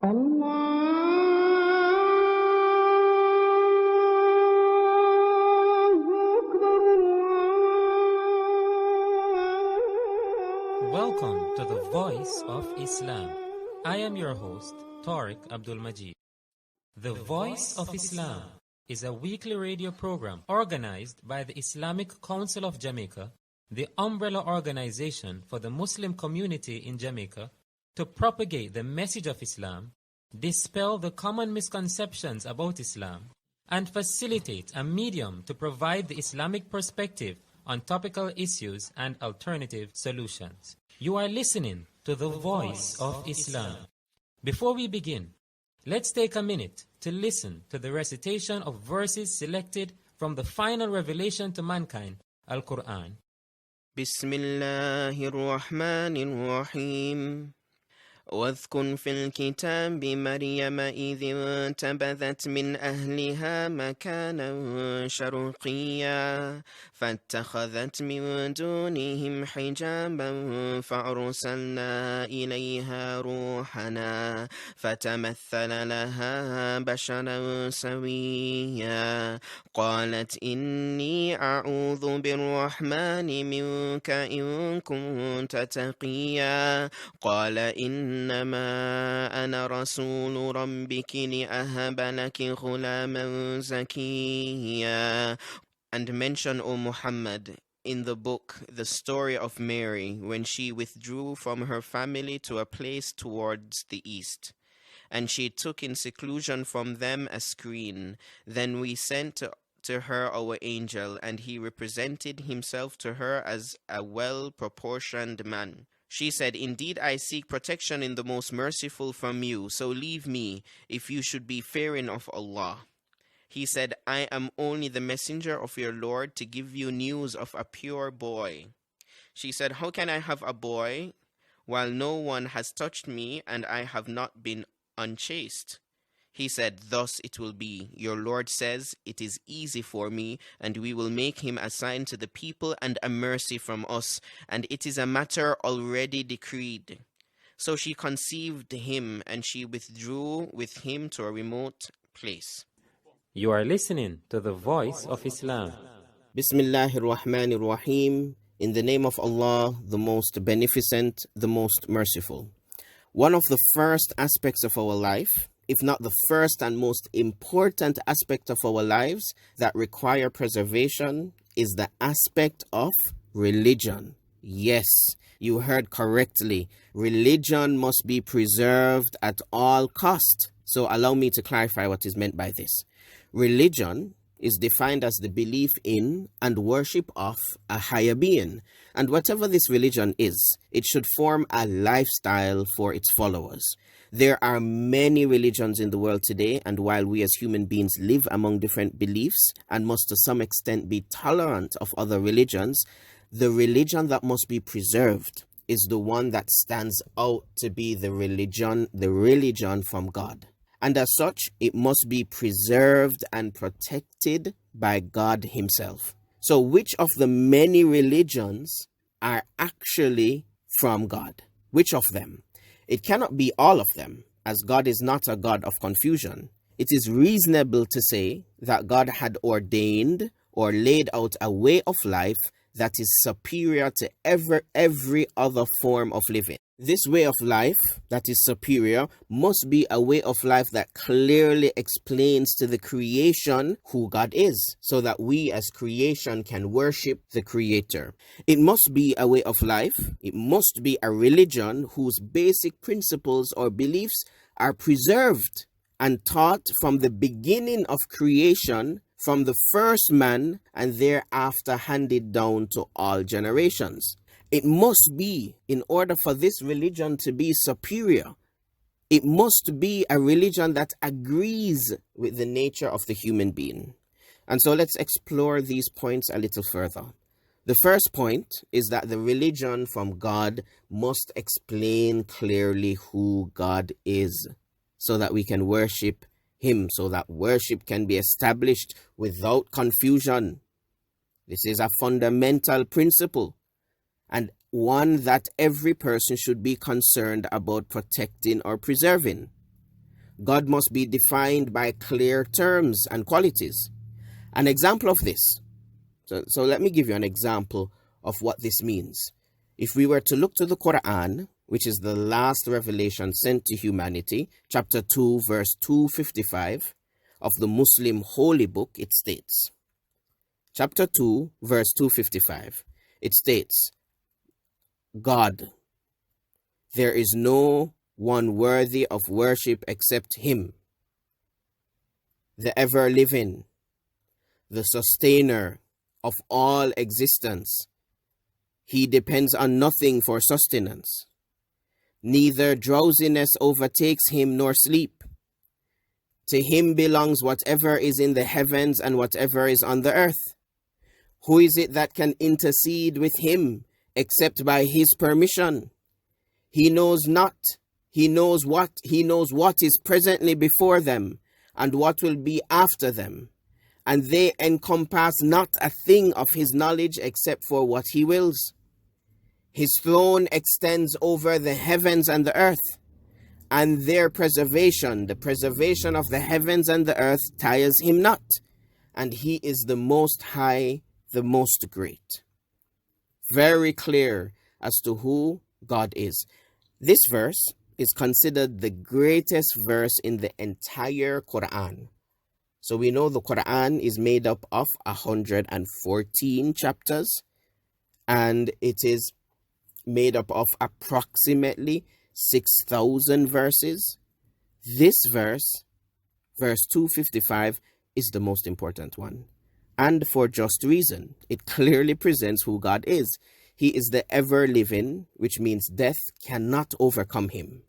Welcome to the Voice of Islam. I am your host, Tariq Abdul Majid. The Voice of Islam is a weekly radio program organized by the Islamic Council of Jamaica, the umbrella organization for the Muslim community in Jamaica, to propagate the message of Islam, dispel the common misconceptions about Islam, and facilitate a medium to provide the Islamic perspective on topical issues and alternative solutions. You are listening to the Voice of Islam. Before we begin, let's take a minute to listen to the recitation of verses selected from the final revelation to mankind, Al-Quran. Bismillahir Rahmanir Rahim. واذكر في الكتاب مريم إذ انتبذت من أهلها مكانا شرقيا فاتخذت من دونهم حجابا فأرسلنا إليها روحنا فتمثل لها بشرا سويا قالت إني أعوذ بالرحمن منك إن كنت تقيا قال إنما أنا رسول ربك لأهب لك غلاما زكيا. And mention, O Muhammad, in the book the story of Mary when she withdrew from her family to a place towards the east. And she took in seclusion from them a screen. Then we sent to her our angel, and he represented himself to her as a well-proportioned man. She said, Indeed, I seek protection in the most merciful from you, so leave me if you should be fearing of Allah. He said, I am only the messenger of your Lord to give you news of a pure boy. She said, How can I have a boy while no one has touched me and I have not been unchaste? He said, Thus it will be. Your Lord says, It is easy for me, and we will make him a sign to the people and a mercy from us, and it is a matter already decreed. So she conceived him, and she withdrew with him to a remote place. You are listening to the Voice of Islam. Bismillahir Rahmanir Rahim. In the name of Allah, the most beneficent, the most merciful. One of the first aspects of our life, if not the first and most important aspect of our lives that require preservation, is the aspect of religion. Yes, you heard correctly. Religion must be preserved at all cost. So allow me to clarify what is meant by this. Religion is defined as the belief in and worship of a higher being. And whatever this religion is, it should form a lifestyle for its followers. There are many religions in the world today, and while we as human beings live among different beliefs and must to some extent be tolerant of other religions, the religion that must be preserved is the one that stands out to be the religion from God. And as such, it must be preserved and protected by God himself. So which of the many religions are actually from God? Which of them? It cannot be all of them, as God is not a God of confusion. It is reasonable to say that God had ordained or laid out a way of life that is superior to every other form of living. This way of life that is superior must be a way of life that clearly explains to the creation who God is, so that we as creation can worship the Creator. It must be a way of life, it must be a religion whose basic principles or beliefs are preserved and taught from the beginning of creation, from the first man, and thereafter handed down to all generations. It must be, in order for this religion to be superior, it must be a religion that agrees with the nature of the human being. And so let's explore these points a little further. The first point is that the religion from God must explain clearly who God is, so that we can worship him, so that worship can be established without confusion. This is a fundamental principle, and one that every person should be concerned about protecting or preserving. God must be defined by clear terms and qualities. An example of this, so let me give you an example of what this means. If we were to look to the Quran, which is the last revelation sent to humanity, chapter 2, verse 255 of the Muslim holy book, it states, chapter 2, verse 255, it states, God, there is no one worthy of worship except Him, the ever-living, the sustainer of all existence. He depends on nothing for sustenance. Neither drowsiness overtakes Him nor sleep. To Him belongs whatever is in the heavens and whatever is on the earth. Who is it that can intercede with Him except by His permission? He knows not. He knows what is presently before them and what will be after them. And they encompass not a thing of His knowledge except for what He wills. His throne extends over the heavens and the earth, and their preservation, the preservation of the heavens and the earth, tires Him not. And He is the Most High, the Most Great. Very clear as to who God is. This verse is considered the greatest verse in the entire Quran. So we know the Quran is made up of 114 chapters, and it is made up of approximately 6,000 verses. This verse, verse 255, is the most important one. And for just reason. It clearly presents who God is. He is the ever-living, which means death cannot overcome Him.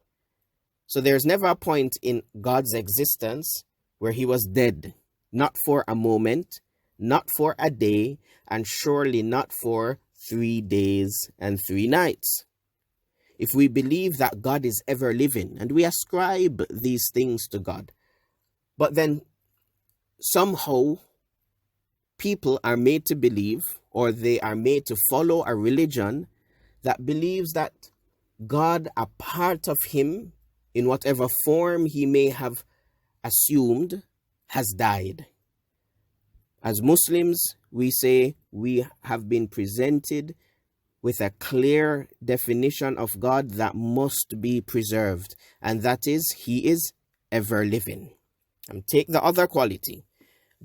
So there's never a point in God's existence where He was dead, not for a moment, not for a day, and surely not for 3 days and 3 nights. If we believe that God is ever living, and we ascribe these things to God, but then somehow people are made to believe, or they are made to follow a religion that believes that God, a part of Him, in whatever form He may have assumed, has died. As Muslims, we say we have been presented with a clear definition of God that must be preserved, and that is, He is ever living. And take the other quality.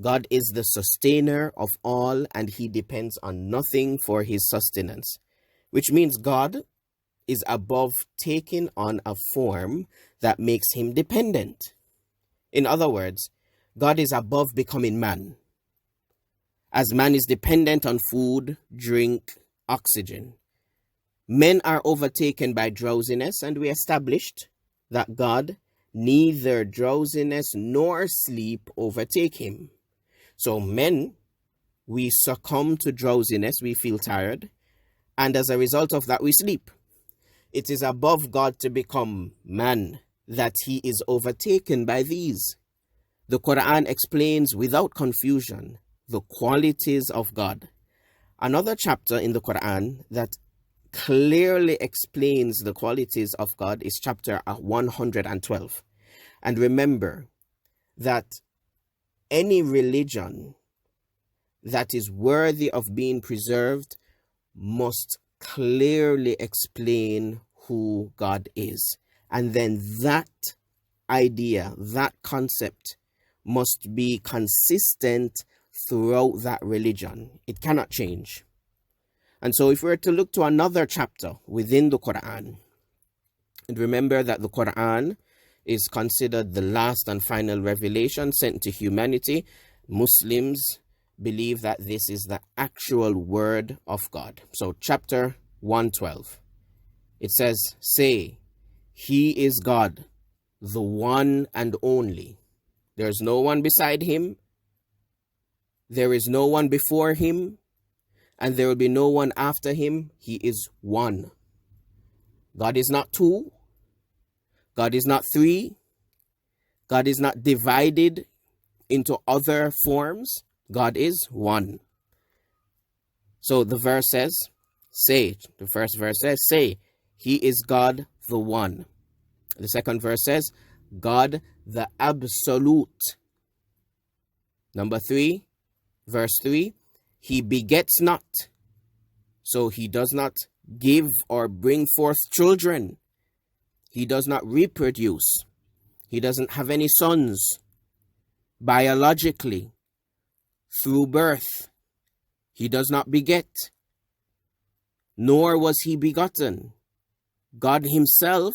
God is the sustainer of all, and He depends on nothing for His sustenance, which means God is above taking on a form that makes Him dependent. In other words, God is above becoming man, as man is dependent on food, drink, oxygen. Men are overtaken by drowsiness, and we established that God, neither drowsiness nor sleep overtake Him. So men, we succumb to drowsiness, we feel tired, and as a result of that, we sleep. It is above God to become man that He is overtaken by these. The Quran explains without confusion the qualities of God. Another chapter in the Quran that clearly explains the qualities of God is chapter 112. And remember that any religion that is worthy of being preserved must clearly explain who God is. And then that idea, that concept must be consistent throughout that religion. It cannot change. And so if we were to look to another chapter within the Quran, and remember that the Quran is considered the last and final revelation sent to humanity, Muslims believe that this is the actual word of God. So chapter 112, it says, "Say, He is God, the one and only. There is no one beside Him. There is no one before Him, and there will be no one after Him. He is one. God is not two. God is not three. God is not divided into other forms. God is one." So the verse says, the first verse says, "Say, He is God, the one." The second verse says, "God, the absolute. Number 3, verse 3, he begets not, so he does not give or bring forth children. He does not reproduce. He doesn't have any sons biologically through birth. He does not beget, nor was he begotten. God himself,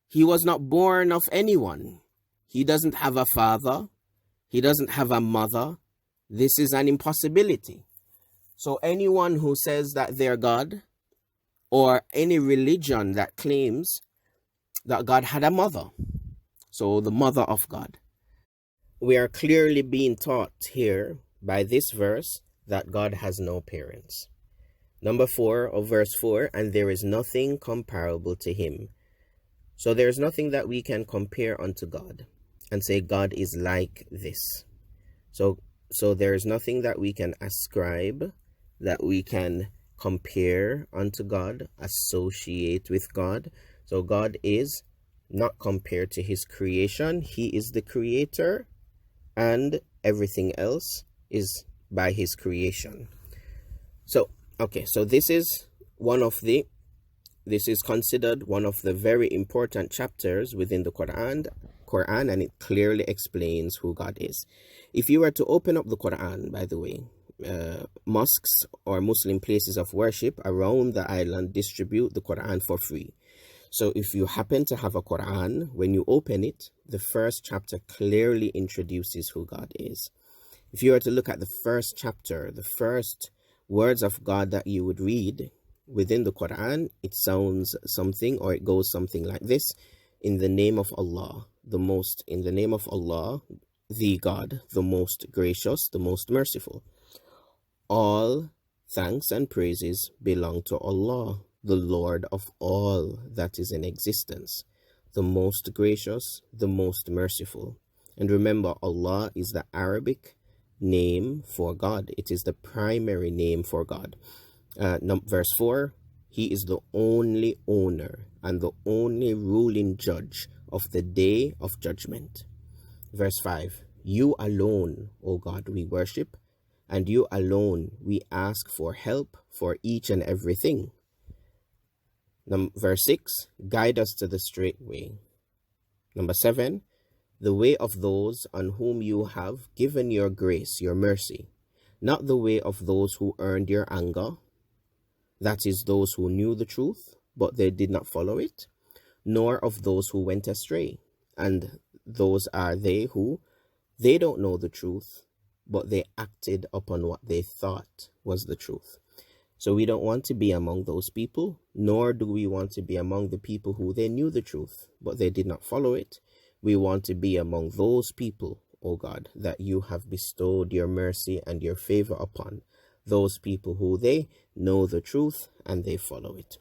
he was not born of anyone. He doesn't have a father. He doesn't have a mother. This is an impossibility. So anyone who says that they're God, or any religion that claims that God had a mother, so the mother of God, we are clearly being taught here by this verse that God has no parents. Number 4 of verse 4, and there is nothing comparable to him. So there is nothing that we can compare unto God and say God is like this. So there is nothing that we can ascribe, that we can compare unto God, associate with God. So God is not compared to his creation. He is the creator, and everything else is by his creation. So, okay, so this is considered one of the very important chapters within the Quran, and it clearly explains who God is. If you were to open up the Quran, by the way, mosques or Muslim places of worship around the island distribute the Quran for free. So if you happen to have a Quran, when you open it, the first chapter clearly introduces who God is. If you were to look at the first chapter, the first words of God that you would read within the Quran, it sounds something, or it goes something like this: in the name of Allah, in the name of Allah, the God, the most gracious, the most merciful. All thanks and praises belong to Allah, the Lord of all that is in existence, the most gracious, the most merciful. And remember, Allah is the Arabic name for God. It is the primary name for God. Verse 4, he is the only owner and the only ruling judge of the day of judgment. Verse 5, you alone, O God, we worship, and you alone we ask for help for each and everything. Verse 6, guide us to the straight way. Number 7, the way of those on whom you have given your grace, your mercy, not the way of those who earned your anger, that is, those who knew the truth, but they did not follow it, nor of those who went astray. And those are they who, they don't know the truth, but they acted upon what they thought was the truth. So we don't want to be among those people, nor do we want to be among the people who they knew the truth, but they did not follow it. We want to be among those people, O God, that you have bestowed your mercy and your favor upon, those people who they know the truth and they follow it.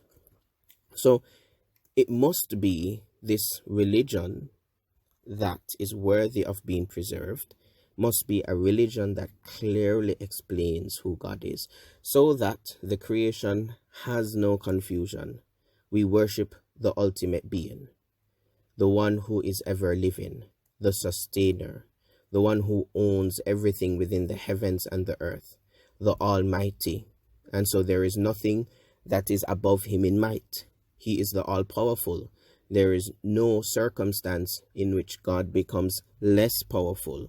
So it must be this religion that is worthy of being preserved, must be a religion that clearly explains who God is, so that the creation has no confusion. We worship the ultimate being, the one who is ever living, the sustainer, the one who owns everything within the heavens and the earth, the Almighty. And so there is nothing that is above him in might. He is the all-powerful. There is no circumstance in which God becomes less powerful,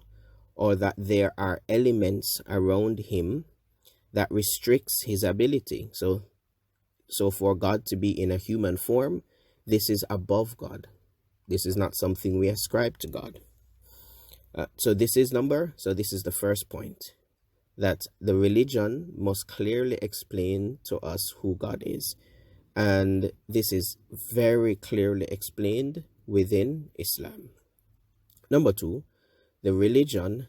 or that there are elements around him that restricts his ability. So for God to be in a human form, this is above God. This is not something we ascribe to God. So this is the first point, that the religion must clearly explain to us who God is. And this is very clearly explained within Islam. Number 2, the religion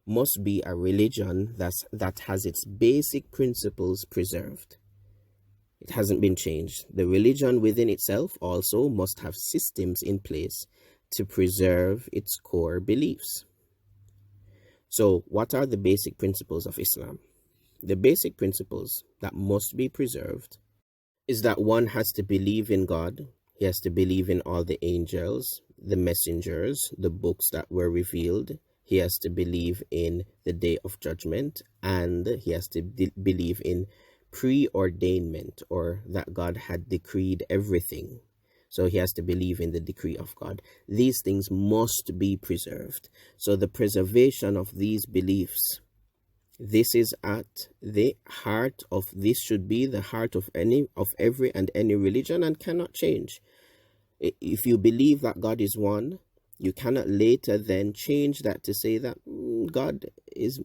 must be a religion that has its basic principles preserved. It hasn't been changed. The religion within itself also must have systems in place to preserve its core beliefs. So what are the basic principles of Islam? The basic principles that must be preserved is that one has to believe in God, He has to believe in all the angels, the messengers, the books that were revealed. He has to believe in the day of judgment, and he has to believe in preordainment, or that God had decreed everything. So he has to believe in the decree of God. These things must be preserved. So the preservation of these beliefs, this is at the heart of, this should be the heart of every and any religion, and cannot change. If you believe that God is one, you cannot later then change that to say that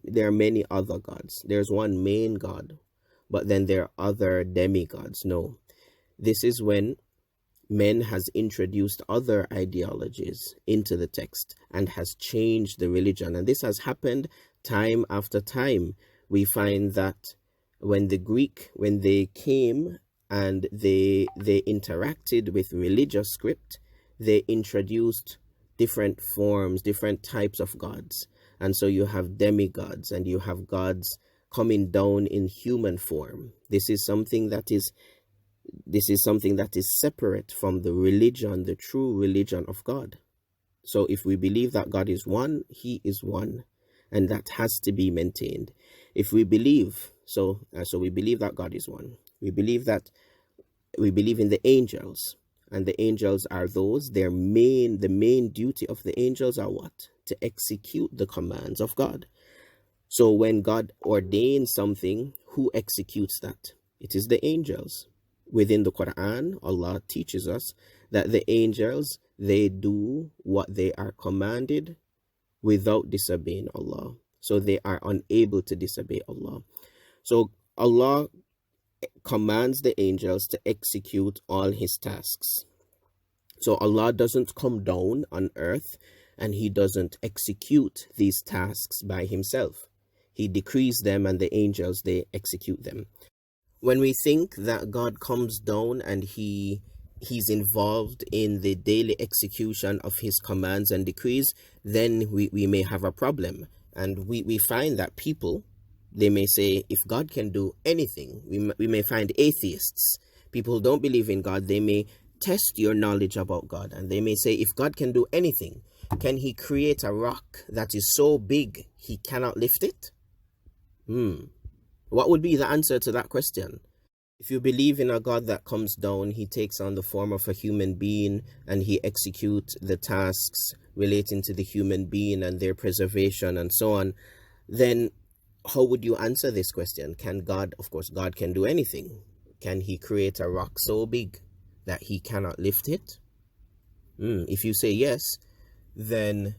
there are many other gods. There's one main God, but then there are other demigods. No, this is when men has introduced other ideologies into the text and has changed the religion. And this has happened time after time. We find that when they came and they interacted with religious script, they introduced different forms, different types of gods. And so you have demigods, and you have gods coming down in human form. This is something that is separate from the religion, the true religion of God. So if we believe that God is one, he is one, and that has to be maintained. If we believe, so we believe that God is one. We believe in the angels, and the angels are those, the main duty of the angels are what? To execute the commands of God. So when God ordains something, who executes that? It is the angels. Within the Quran, Allah teaches us that the angels, they do what they are commanded without disobeying Allah. So they are unable to disobey Allah. So Allah commands the angels to execute all his tasks. So Allah doesn't come down on earth and he doesn't execute these tasks by himself. He decrees them, and the angels, they execute them. When we think that God comes down and he's involved in the daily execution of his commands and decrees, then we may have a problem. And we find that people, they may say, if God can do anything, we may find atheists, people who don't believe in God, they may test your knowledge about God, and they may say, if God can do anything, can he create a rock that is so big he cannot lift it? What would be the answer to that question? If you believe in a God that comes down, he takes on the form of a human being, and he executes the tasks relating to the human being and their preservation and so on, then how would you answer this question? Can God, of course, God can do anything. Can he create a rock so big that he cannot lift it? If you say yes, then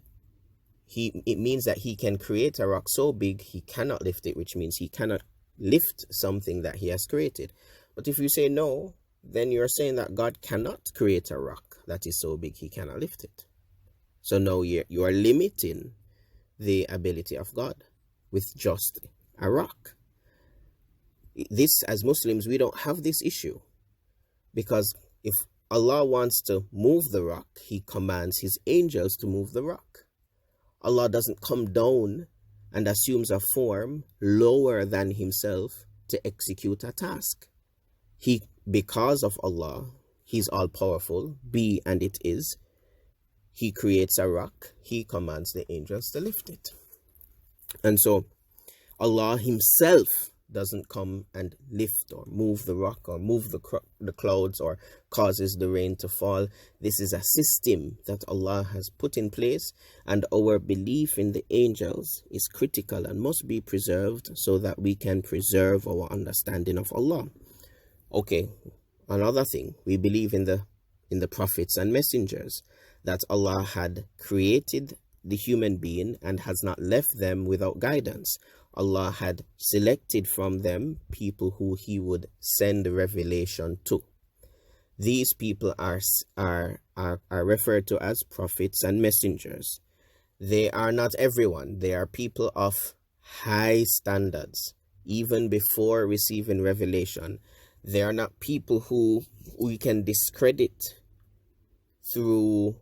it means that he can create a rock so big he cannot lift it, which means he cannot lift something that he has created. But if you say no, then you're saying that God cannot create a rock that is so big he cannot lift it. So now you are limiting the ability of God with just a rock. This, as Muslims, we don't have this issue, because if Allah wants to move the rock, he commands his angels to move the rock. Allah doesn't come down and assumes a form lower than himself to execute a task. Because of Allah, he's all powerful, be and it is, he creates a rock, he commands the angels to lift it. And so Allah himself doesn't come and lift or move the rock or move the clouds or causes the rain to fall. This is a system that Allah has put in place, and our belief in the angels is critical and must be preserved so that we can preserve our understanding of Allah. Okay, another thing, we believe in the prophets and messengers, that Allah had created the human being and has not left them without guidance. Allah had selected from them people who he would send revelation to. These people are referred to as prophets and messengers. They are not everyone. They are people of high standards, even before receiving revelation. They are not people who we can discredit through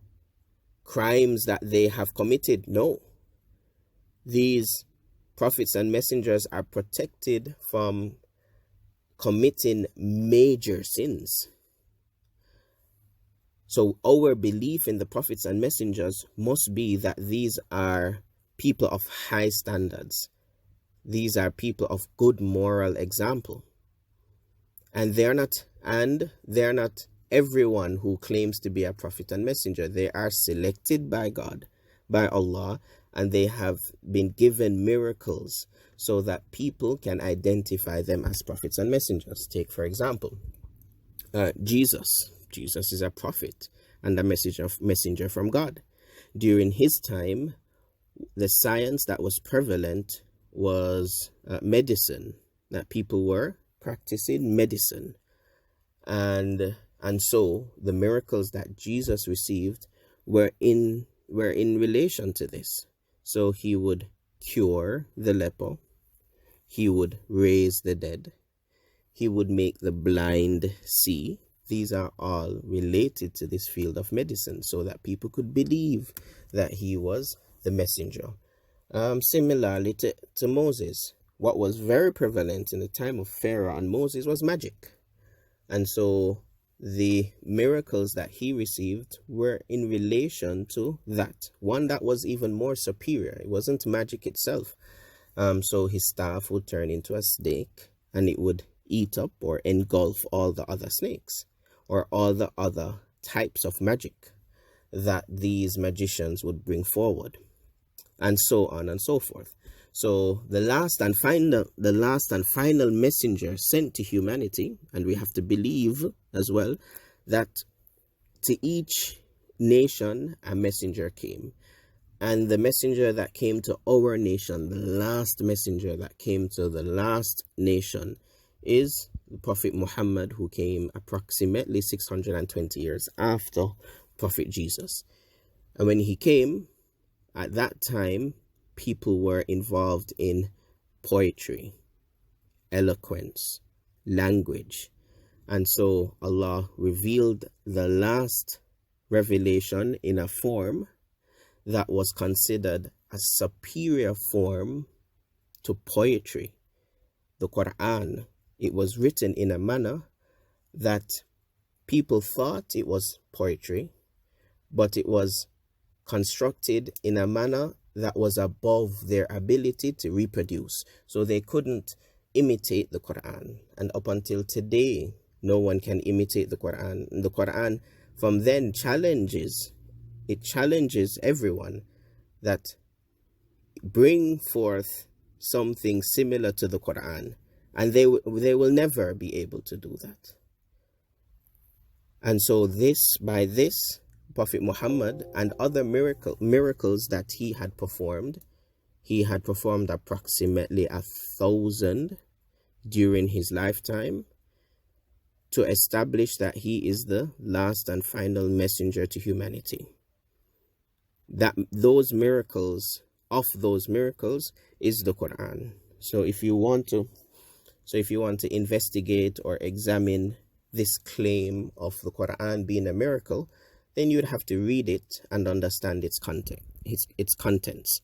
crimes that they have committed. No. These prophets and messengers are protected from committing major sins. So our belief in the prophets and messengers must be that these are people of high standards. These are people of good moral example. And they're not everyone who claims to be a prophet and messenger. They are selected by God, by Allah, and they have been given miracles so that people can identify them as prophets and messengers. Take, for example, Jesus. Jesus is a prophet and a messenger from God. During his time, the science that was prevalent was medicine, that people were practicing medicine. And so the miracles that Jesus received were in relation to this. So he would cure the leper, he would raise the dead, he would make the blind see. These are all related to this field of medicine so that people could believe that he was the messenger. Similarly to Moses, what was very prevalent in the time of Pharaoh and Moses was magic. And so the miracles that he received were in relation to that. One that was even more superior. It wasn't magic itself. So his staff would turn into a snake and it would eat up or engulf all the other snakes or all the other types of magic that these magicians would bring forward, and so on and so forth. So the last and final messenger sent to humanity, and we have to believe as well that to each nation a messenger came. And the messenger that came to our nation, the last messenger that came to the last nation, is the Prophet Muhammad, who came approximately 620 years after Prophet Jesus. And when he came, at that time, people were involved in poetry, eloquence, language. And so Allah revealed the last revelation in a form that was considered a superior form to poetry. The Quran, it was written in a manner that people thought it was poetry, but it was constructed in a manner that was above their ability to reproduce. So they couldn't imitate the Quran. And up until today, no one can imitate the Quran. And the Quran from then challenges everyone that bring forth something similar to the Quran. And they will never be able to do that. And so by this, Prophet Muhammad and other miracles that he had performed approximately 1,000 during his lifetime to establish that he is the last and final messenger to humanity. Of those miracles is the Quran. So if you want to investigate or examine this claim of the Quran being a miracle, then you'd have to read it and understand its contents.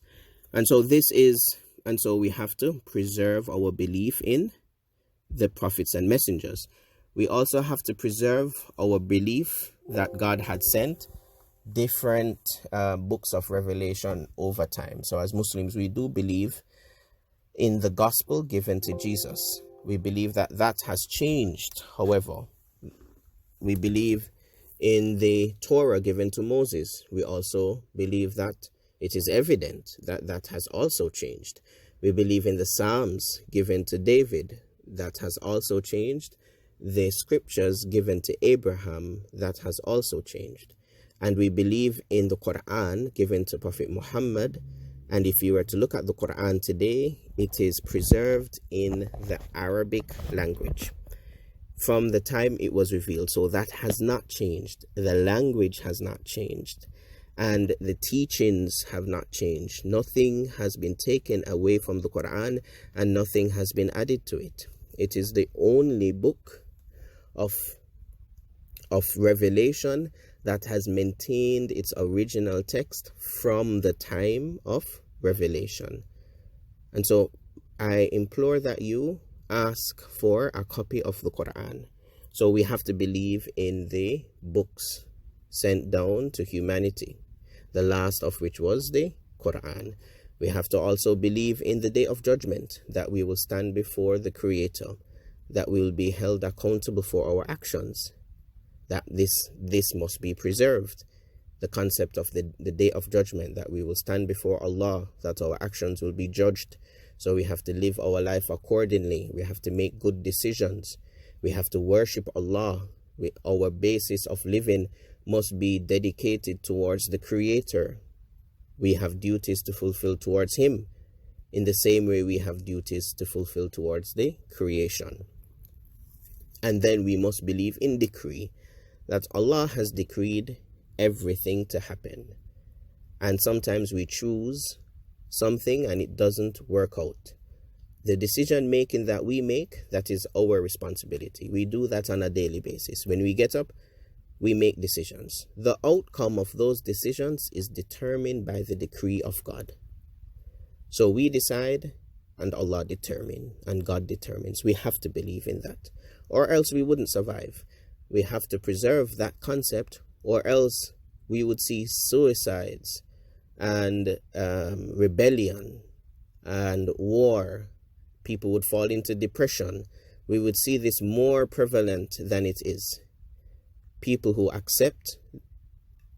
And so we have to preserve our belief in the prophets and messengers. We also have to preserve our belief that God had sent different books of revelation over time. So as Muslims, we do believe in the gospel given to Jesus. We believe that has changed. However, we believe in the Torah given to Moses. We also believe that it is evident that has also changed. We believe in the Psalms given to David. That has also changed. The scriptures given to Abraham, that has also changed. And we believe in the Quran given to Prophet Muhammad. And if you were to look at the Quran today, it is preserved in the Arabic language from the time it was revealed. So that has not changed. The language has not changed. And the teachings have not changed. Nothing has been taken away from the Quran and nothing has been added to it. It is the only book of revelation that has maintained its original text from the time of revelation. And so I implore that you ask for a copy of the Quran. So we have to believe in the books sent down to humanity, the last of which was the Quran. We have to also believe in the day of judgment, that we will stand before the Creator, that we will be held accountable for our actions, that this must be preserved. The concept of the day of judgment, that we will stand before Allah, that our actions will be judged. So we have to live our life accordingly. We have to make good decisions. We have to worship Allah. Our basis of living must be dedicated towards the Creator. We have duties to fulfill towards Him, in the same way we have duties to fulfill towards the creation. And then we must believe in decree, that Allah has decreed everything to happen. And sometimes we choose something and it doesn't work out. The decision making that we make, that is our responsibility. We do that on a daily basis. When we get up, we make decisions. The outcome of those decisions is determined by the decree of God. So we decide and Allah determines and God determines. We have to believe in that, or else we wouldn't survive. We have to preserve that concept, or else we would see suicides and rebellion and war. People would fall into depression. We would see this more prevalent than it is. People who accept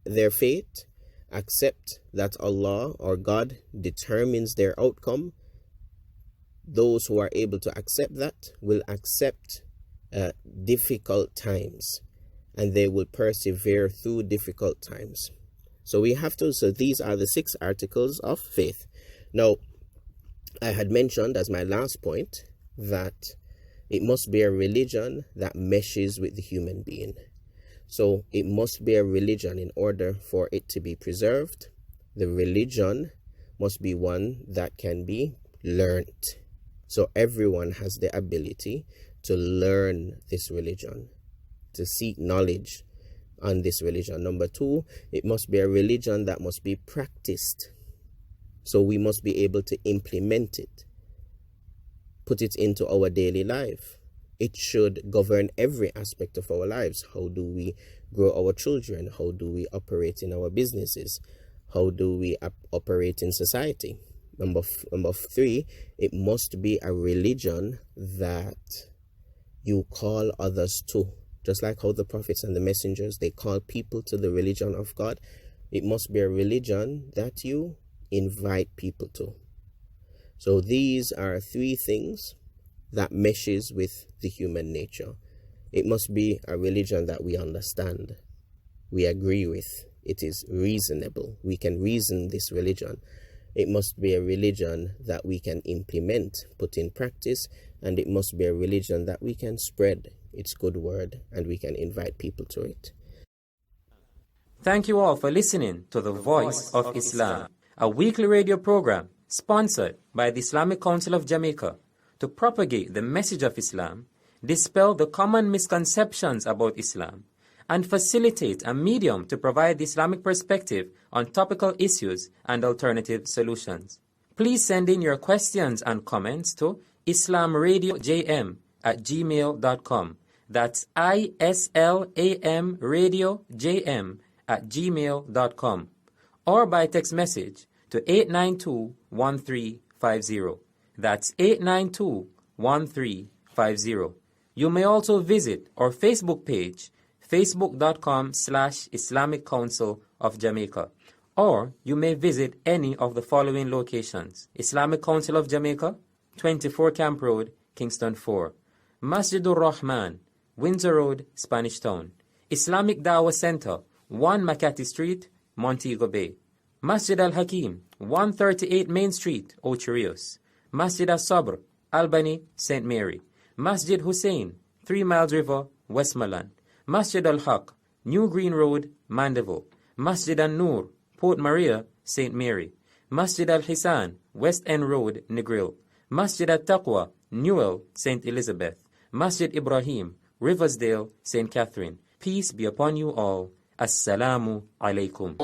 their fate, accept that Allah or God determines their outcome, those who are able to accept that will accept difficult times, and they will persevere through difficult times. So these are the 6 articles of faith. Now, I had mentioned as my last point that it must be a religion that meshes with the human being. So it must be a religion in order for it to be preserved. The religion must be one that can be learnt. So everyone has the ability to learn this religion, to seek knowledge on this religion. Number 2, it must be a religion that must be practiced. So we must be able to implement it, put it into our daily life. It should govern every aspect of our lives. How do we grow our children? How do we operate in our businesses? How do we operate in society? Number 3, it must be a religion that you call others to. Just like how the prophets and the messengers, they call people to the religion of God. It must be a religion that you invite people to. So these are 3 things that meshes with the human nature. It must be a religion that we understand, we agree with. It is reasonable. We can reason this religion. It must be a religion that we can implement, put in practice, and it must be a religion that we can spread its good word and we can invite people to it. Thank you all for listening to The Voice of Islam, a weekly radio program sponsored by the Islamic Council of Jamaica to propagate the message of Islam, dispel the common misconceptions about Islam, and facilitate a medium to provide the Islamic perspective on topical issues and alternative solutions. Please send in your questions and comments to islamradiojm@gmail.com. That's islamradiojm@gmail.com, or by text message to 892-1350. That's 892-1350. You may also visit our Facebook page, facebook.com/Islamic Council of Jamaica, or you may visit any of the following locations: Islamic Council of Jamaica, 24 Camp Road, Kingston 4; Masjidur Rahman, Windsor Road, Spanish Town; Islamic Dawah Center, 1 Makati Street, Montego Bay; Masjid Al-Hakim, 138 Main Street, Ocho Rios; Masjid Al-Sabr, Albany, St. Mary; Masjid Hussein, 3 Miles River, Westmoreland; Masjid Al-Haq, New Green Road, Mandeville; Masjid Al-Nur, Port Maria, St. Mary; Masjid Al-Hisan, West End Road, Negril; Masjid Al-Taqwa, Newell, St. Elizabeth; Masjid Ibrahim, Riversdale, St. Catherine. Peace be upon you all. Assalamu alaikum.